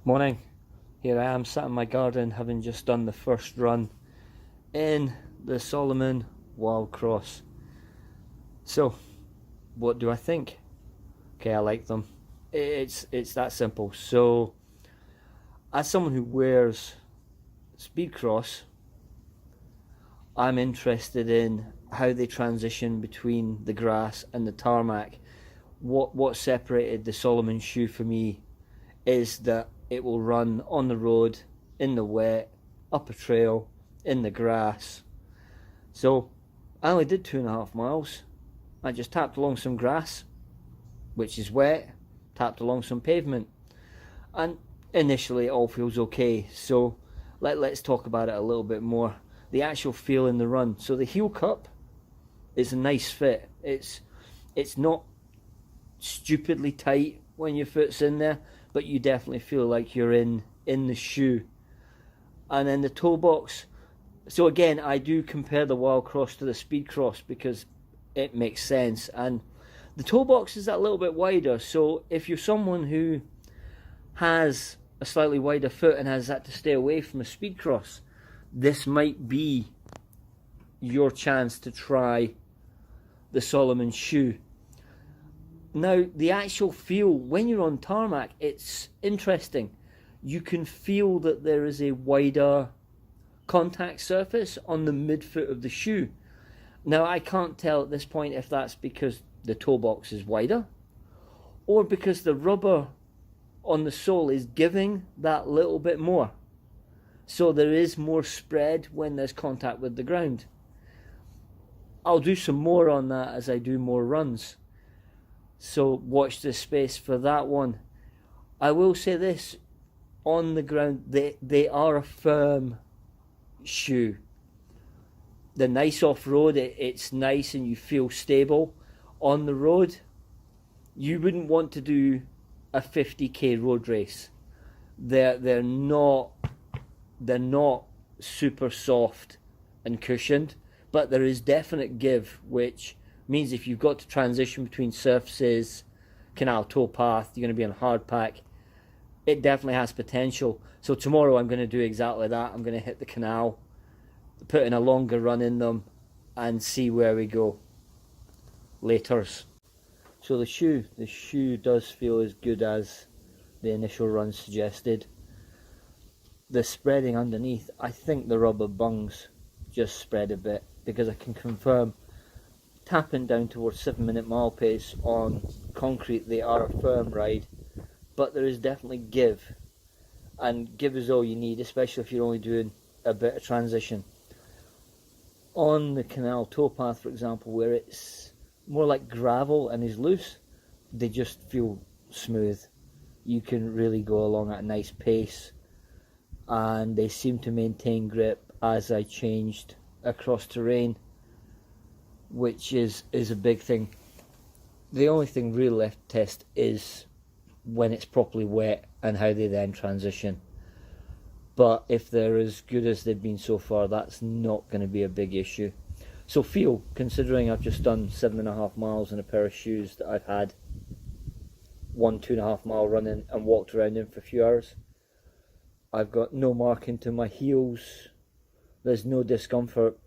Morning. Here I am sat in my garden having just done the first run in the Salomon Wildcross. So, what do I think? Okay, I like them. It's that simple. So, as someone who wears Speedcross, I'm interested in how they transition between the grass and the tarmac. What separated the Salomon shoe for me is that it will run on the road, in the wet, up a trail, in the grass. So I only did 2.5 miles. I just tapped along some grass, which is wet, tapped along some pavement, and initially it all feels okay. So let's talk about it a little bit more. The actual feel in the run. So the heel cup is a nice fit. It's not stupidly tight when your foot's in there, but you definitely feel like you're in the shoe. And then the toe box. So again, I do compare the Wildcross to the Speedcross because it makes sense. And the toe box is that little bit wider. So if you're someone who has a slightly wider foot and has had to stay away from a Speedcross, this might be your chance to try the Salomon shoe. Now, the actual feel when you're on tarmac, it's interesting. You can feel that there is a wider contact surface on the midfoot of the shoe. Now, I can't tell at this point if that's because the toe box is wider or because the rubber on the sole is giving that little bit more. So there is more spread when there's contact with the ground. I'll do some more on that as I do more runs. So watch this space for that one. I will say this, on the ground, they are a firm shoe. The nice off-road, it's nice and you feel stable. On the road, you wouldn't want to do a 50k road race. They're not super soft and cushioned, but there is definite give, which means if you've got to transition between surfaces, canal towpath, you're going to be on hard pack, it definitely has potential. So tomorrow I'm going to do exactly that. I'm going to hit the canal, put in a longer run in them, and see where we go. Laters. So the shoe does feel as good as the initial run suggested. The spreading underneath, I think the rubber bungs just spread a bit, because I can confirm tapping down towards 7-minute mile pace on concrete, they are a firm ride, but there is definitely give, and give is all you need, especially if you're only doing a bit of transition. On the canal towpath, for example, where it's more like gravel and is loose, they just feel smooth. You can really go along at a nice pace, and they seem to maintain grip as I changed across terrain, which is a big thing. The only thing really left to test is when it's properly wet and how they then transition. But if they're as good as they've been so far, that's not going to be a big issue. So feel, considering I've just done 7.5 miles in a pair of shoes that I've had 2.5 mile run in and walked around in for a few hours, I've got no marking to my heels, there's no discomfort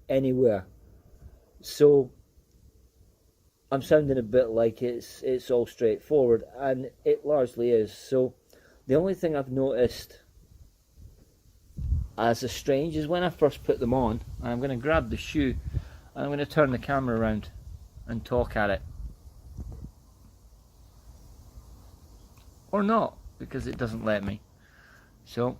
anywhere. So I'm sounding a bit like it's all straightforward, and it largely is. So the only thing I've noticed as a strange is when I first put them on, and I'm going to grab the shoe and I'm going to turn the camera around and talk at it. Or not, because it doesn't let me. So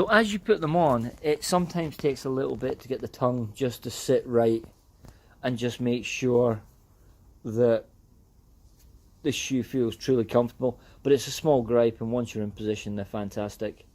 as you put them on, it sometimes takes a little bit to get the tongue just to sit right and just make sure that the shoe feels truly comfortable. But it's a small gripe, and once you're in position, they're fantastic.